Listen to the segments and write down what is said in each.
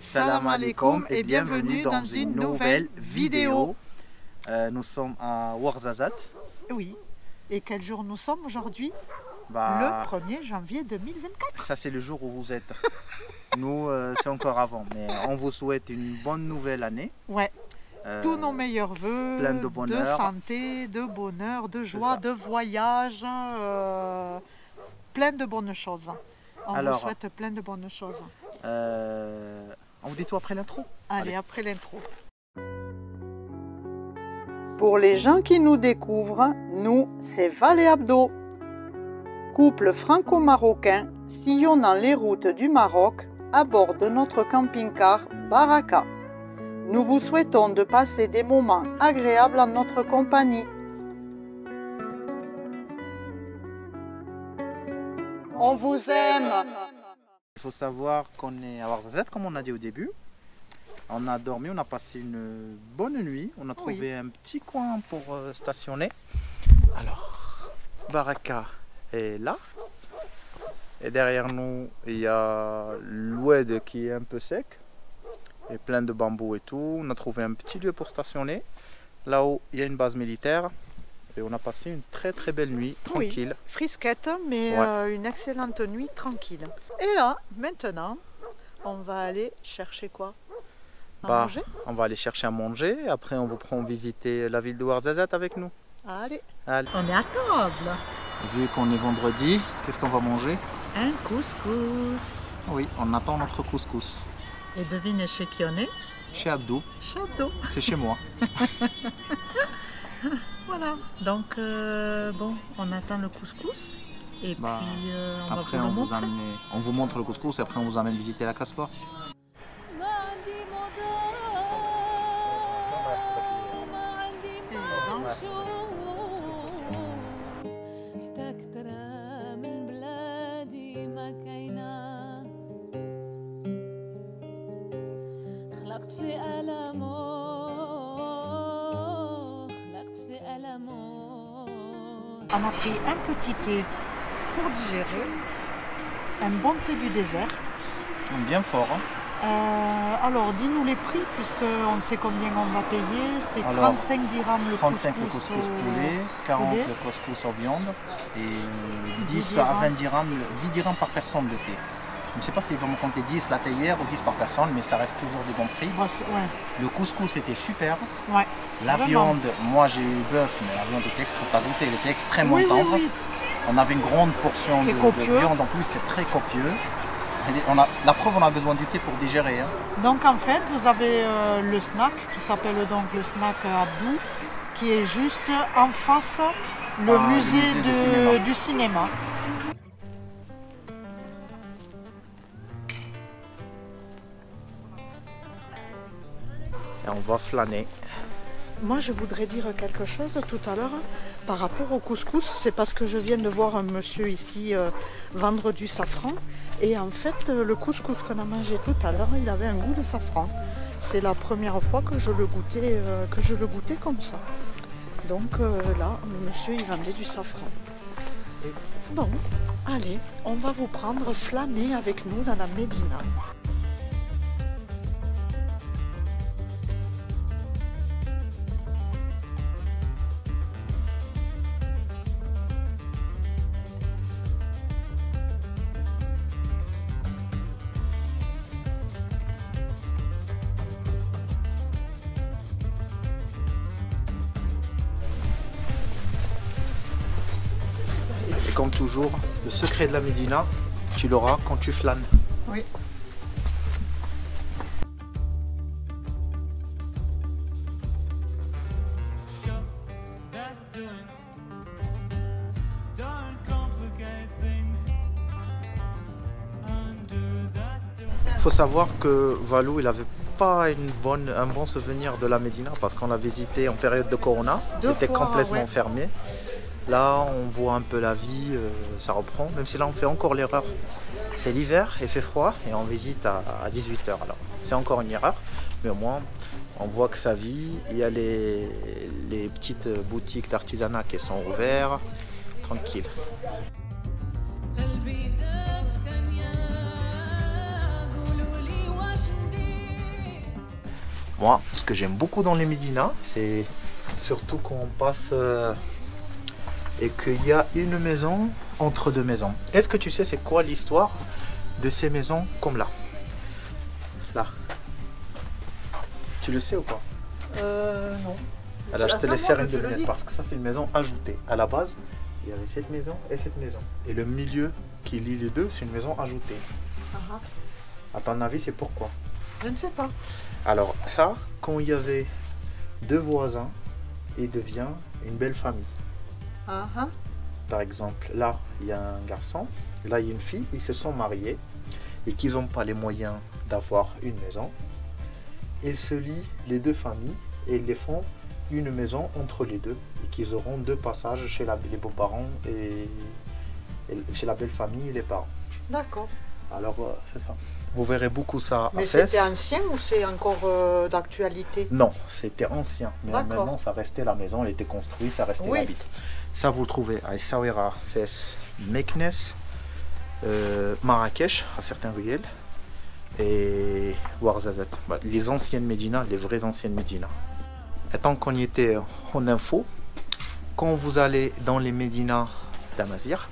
Salam alaikum et bienvenue dans une nouvelle vidéo. Nous sommes à Ouarzazate. Oui. Et quel jour nous sommes aujourd'hui? Le 1er janvier 2024. Ça c'est le jour où vous êtes. Nous c'est encore avant. Mais on vous souhaite une bonne nouvelle année. Ouais. Tous nos meilleurs voeux. Plein de bonheur. De santé, de bonheur, de joie, de voyage. Plein de bonnes choses. On vous souhaite plein de bonnes choses. On vous dit tout après l'intro. Allez, après l'intro. Pour les gens qui nous découvrent, nous, c'est Val et Abdo. Couple franco-marocain sillonnant les routes du Maroc à bord de notre camping-car Baraka. Nous vous souhaitons de passer des moments agréables en notre compagnie. On vous aime! Il faut savoir qu'on est à Ouarzazate, comme on a dit au début. On a dormi, on a passé une bonne nuit. On a trouvé un petit coin pour stationner. Alors, Baraka est là. Et derrière nous, il y a l'oued qui est un peu sec. Et plein de bambous et tout. On a trouvé un petit lieu pour stationner. Là-haut, il y a une base militaire. Et on a passé une très très belle nuit, tranquille. Oui, frisquette, mais une excellente nuit tranquille. Et là, maintenant, on va aller chercher quoi? Manger? On va aller chercher à manger. Après, on vous prend visiter la ville de Ouarzazate avec nous. Allez. Allez. On est à table. Vu qu'on est vendredi, qu'est-ce qu'on va manger? Un couscous. Oui, on attend notre couscous. Et devinez chez qui on est? Chez Abdou. Chez Abdou. C'est chez moi. Voilà, donc bon, on attend le couscous et puis on après va vous le montrer. On vous montre le couscous et après on vous amène visiter la Casbah. On a pris un petit thé pour digérer, un bon thé du désert. Bien fort. Hein. Alors, dis-nous les prix, puisqu'on sait combien on va payer. C'est 35 dirhams le 35 le couscous poulet, 40 le couscous en viande et 10 à 20 dirhams, 10 dirhams par personne de thé. Je ne sais pas s'ils vont me compter 10 la théière ou 10 par personne, mais ça reste toujours des bons prix. Le couscous était super. Ouais, la viande, moi j'ai eu bœuf, mais la viande était elle était extrêmement tendre. On avait une grande portion de viande, en plus c'est très copieux. La preuve, on a besoin du thé pour digérer. Hein. Donc en fait, vous avez le snack qui s'appelle donc le snack Abdou, qui est juste en face le musée du cinéma. Et on va flâner. Moi, je voudrais dire quelque chose tout à l'heure par rapport au couscous. C'est parce que je viens de voir un monsieur ici vendre du safran. Et en fait, le couscous qu'on a mangé tout à l'heure, il avait un goût de safran. C'est la première fois que je le goûtais comme ça. Donc là, le monsieur, il vendait du safran. Bon, allez, on va vous prendre flâner avec nous dans la Médina. Et comme toujours, le secret de la Médina, tu l'auras quand tu flânes. Oui. Il faut savoir que Valou, il n'avait pas un bon souvenir de la Médina parce qu'on l'a visité en période de Corona. C'était complètement fermé. Là, on voit un peu la vie, ça reprend, même si là on fait encore l'erreur. C'est l'hiver, il fait froid et on visite à 18 h. Alors, c'est encore une erreur, mais au moins on voit que ça vit. Il y a les petites boutiques d'artisanat qui sont ouvertes, tranquille. Moi, ce que j'aime beaucoup dans les médinas, c'est surtout quand on passe et qu'il y a une maison entre deux maisons. Est-ce que tu sais c'est quoi l'histoire de ces maisons comme là? Là. Tu le sais ou pas? Non. Alors je te laisse faire une devinette parce que ça c'est une maison ajoutée. À la base, il y avait cette maison et cette maison. Et le milieu qui lie les deux, c'est une maison ajoutée. À ton avis, c'est pourquoi? Je ne sais pas. Alors ça, quand il y avait deux voisins, il devient une belle famille. Par exemple, là, il y a un garçon, là, il y a une fille, ils se sont mariés et qu'ils n'ont pas les moyens d'avoir une maison. Ils se lient les deux familles et ils les font une maison entre les deux et qu'ils auront deux passages chez les beaux-parents et chez la belle famille et les parents. D'accord. Alors, c'est ça. Vous verrez beaucoup ça à Mais Fès. c'était ancien ou c'est encore d'actualité? Non, c'était ancien. Mais D'accord. maintenant, ça restait la maison, elle était construite, ça restait la ville. Ça, vous le trouvez à Essaouira, Fès, Meknès, Marrakech, à certains ruelles, et Ouarzazate. Bah, les anciennes Médinas, les vraies anciennes Médinas. Et tant qu'on y était en info, quand vous allez dans les Médinas d'Amazir,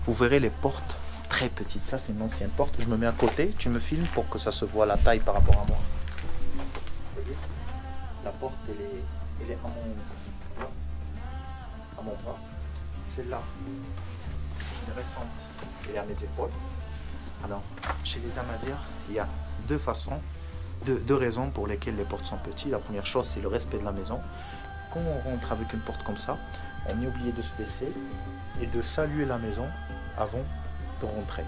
vous verrez les portes très petites. Ça, c'est une ancienne porte. Je me mets à côté, tu me filmes pour que ça se voit la taille par rapport à moi. Vous voyez, la porte, elle est à mon bras. Celle-là, elle est récente, elle est à mes épaules. Alors, chez les Amazirs, il y a deux façons, deux raisons pour lesquelles les portes sont petites. La première chose, c'est le respect de la maison. Quand on rentre avec une porte comme ça, on est obligé de se baisser et de saluer la maison avant de rentrer.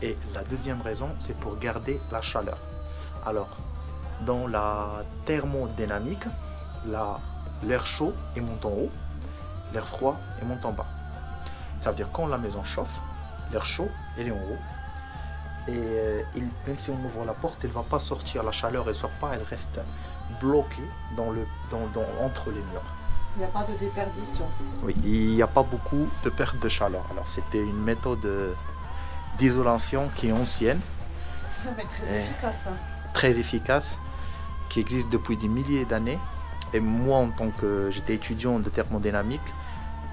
Et la deuxième raison, c'est pour garder la chaleur. Alors, dans la thermodynamique, l'air chaud il monte en haut, l'air froid il monte en bas. Ça veut dire quand la maison chauffe, l'air chaud il est en haut. Et même si on ouvre la porte, elle ne va pas sortir, la chaleur elle ne sort pas, elle reste bloquée entre les murs. Il n'y a pas de déperdition. Oui, il n'y a pas beaucoup de perte de chaleur. Alors c'était une méthode d'isolation qui est ancienne. Mais très efficace. Très efficace, qui existe depuis des milliers d'années. Et moi, en tant que j'étais étudiant de thermodynamique,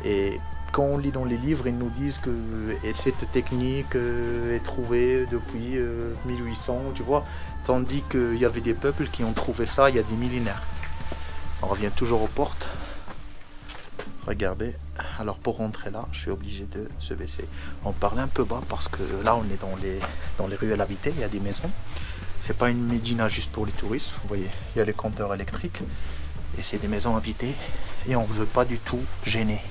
et quand on lit dans les livres, ils nous disent que cette technique est trouvée depuis 1800, tu vois, tandis qu'il y avait des peuples qui ont trouvé ça il y a des millénaires. On revient toujours aux portes. Regardez, alors pour rentrer là, je suis obligé de se baisser. On parle un peu bas parce que là, on est dans les ruelles habitées, il y a des maisons. C'est pas une médina juste pour les touristes, vous voyez, il y a les compteurs électriques et c'est des maisons habitées et on ne veut pas du tout gêner.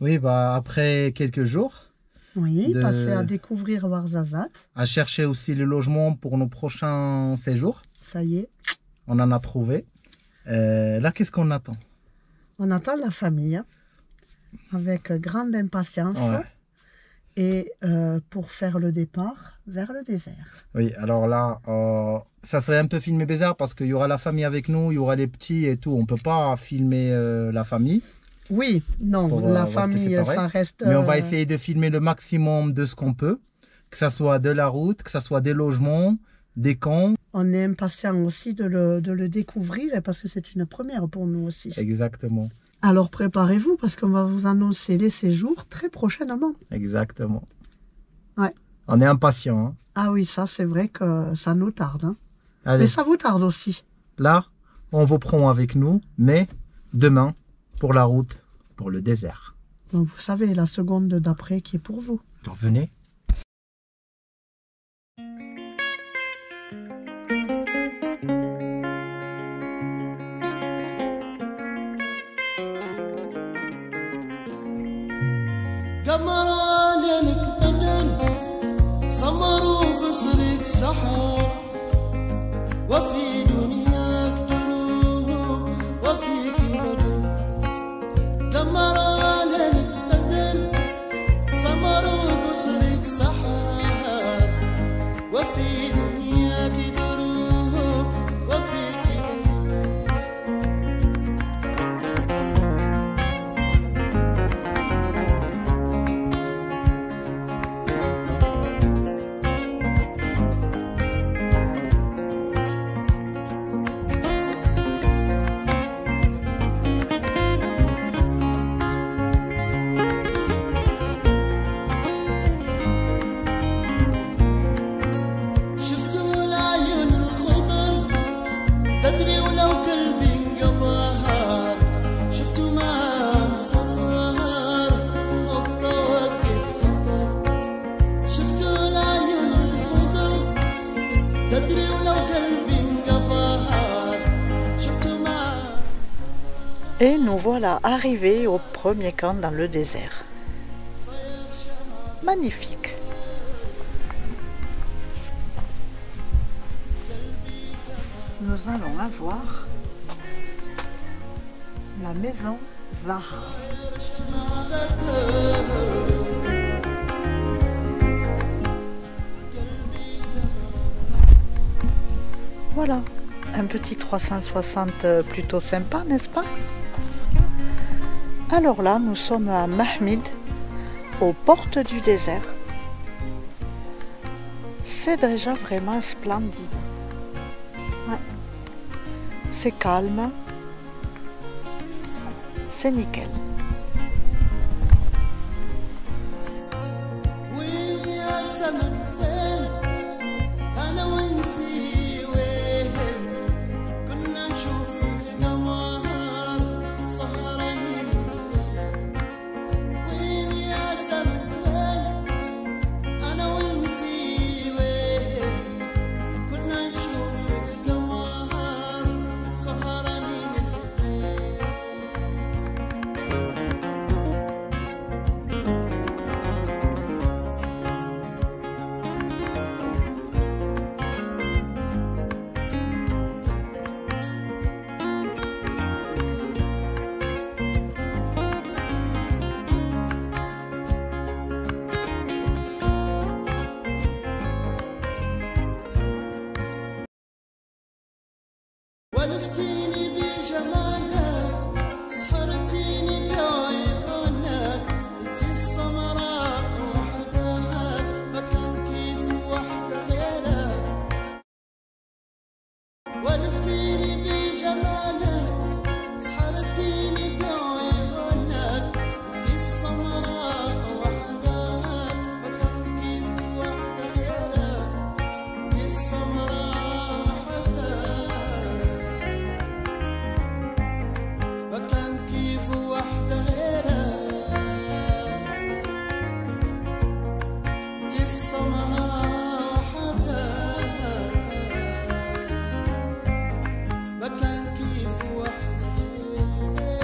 Oui, bah après quelques jours. Oui, passer à découvrir Ouarzazate. À chercher aussi le logement pour nos prochains séjours. Ça y est. On en a trouvé. Là, qu'est-ce qu'on attend? On attend la famille hein, avec grande impatience. Ouais. Et pour faire le départ vers le désert. Oui, alors là, ça serait un peu filmé bizarre parce qu'il y aura la famille avec nous, il y aura les petits et tout. On ne peut pas filmer la famille. Oui, non, pour, la voir ce que c'est famille, pareil. ça reste... Mais on va essayer de filmer le maximum de ce qu'on peut. Que ça soit de la route, que ça soit des logements, des camps. On est impatient aussi de le découvrir et parce que c'est une première pour nous aussi. Exactement. Alors préparez-vous parce qu'on va vous annoncer les séjours très prochainement. Exactement. Ouais. On est impatient. Hein. Ah oui, ça c'est vrai que ça nous tarde. Hein. Allez, Mais ça vous tarde aussi. là, on vous prend avec nous, mais demain, pour la route, pour le désert. Donc vous savez, la seconde d'après qui est pour vous. Alors venez. قمر ليلك بدر سمر وبصرك سحر وفي دنياك دروب وفيك بدر قمر ليلك بدر سمر وبصرك سحر وفي دنياك دروب وفيك بدر شفتوا العيون الخضر تدري ولو قلبي انقبهر شفتوا ما مسطر نقطة وقف خطر شفتوا العيون الخضر تدري ولو قلبي انقبهر شفتوا ما Et nous voilà arrivés au premier camp dans le désert. Magnifique. Nous allons avoir la maison Zahra. Voilà, un petit 360 plutôt sympa, n'est-ce pas? Alors là, nous sommes à Mahmid, aux portes du désert. C'est déjà vraiment splendide. Ouais. C'est calme. C'est nickel. وين يا زمن وين انا وانتي وين كنا نشوف القمر سهرانين وين يا زمن وين انا وانتي وين كنا نشوف القمر سهرانين ولفتيني بجمالك سحرتيني بعيونك انتي السمراء وحدك ما كان كيف وحدة غيرك ولفتيني بجمالك سحرتيني بعيونك انتي السمراء وحدك ما كان كيف وحدة غيرك انتي السمراء وحدك مكان كيف وحدة غيرك انتي السمراء وحدك مكان كيف وحدة غيرك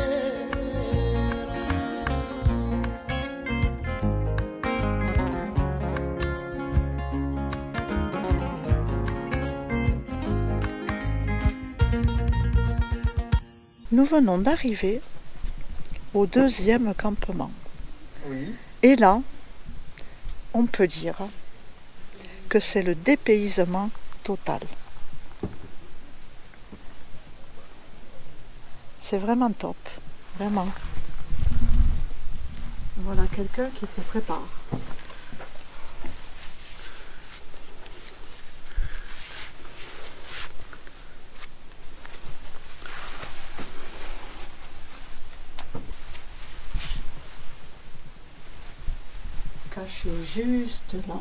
Nous venons d'arriver au deuxième campement. Oui. Et là, on peut dire que c'est le dépaysement total. C'est vraiment top, vraiment. Voilà quelqu'un qui se prépare. Caché juste là.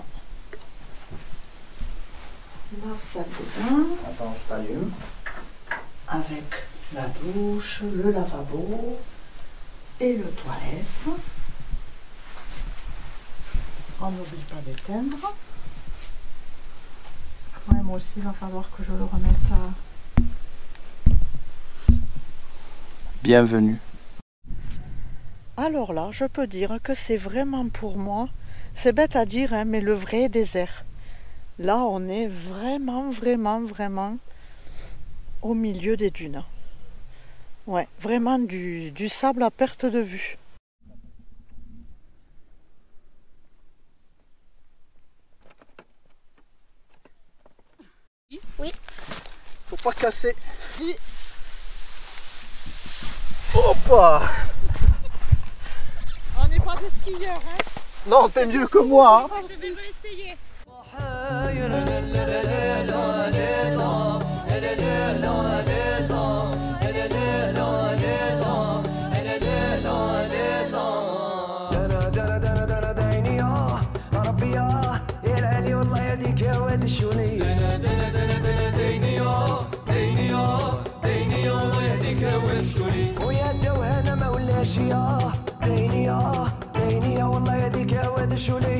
La salle de bain. Attends, je t'allume. Avec la douche, le lavabo et le toilette. On n'oublie pas d'éteindre. Ouais, moi aussi, il va falloir que je le remette à... Bienvenue. Alors là, je peux dire que c'est vraiment pour moi, c'est bête à dire, hein, mais le vrai désert. Là, on est vraiment, vraiment, vraiment au milieu des dunes. Ouais, vraiment du sable à perte de vue. Oui. Faut pas casser. Oui. Hoppa! On n'est pas des skieurs, hein? Non, t'es mieux que moi. Hein. Je vais essayer. خويا الدوهنه ما ولاش يا ديني والله يديك يا واد الشولي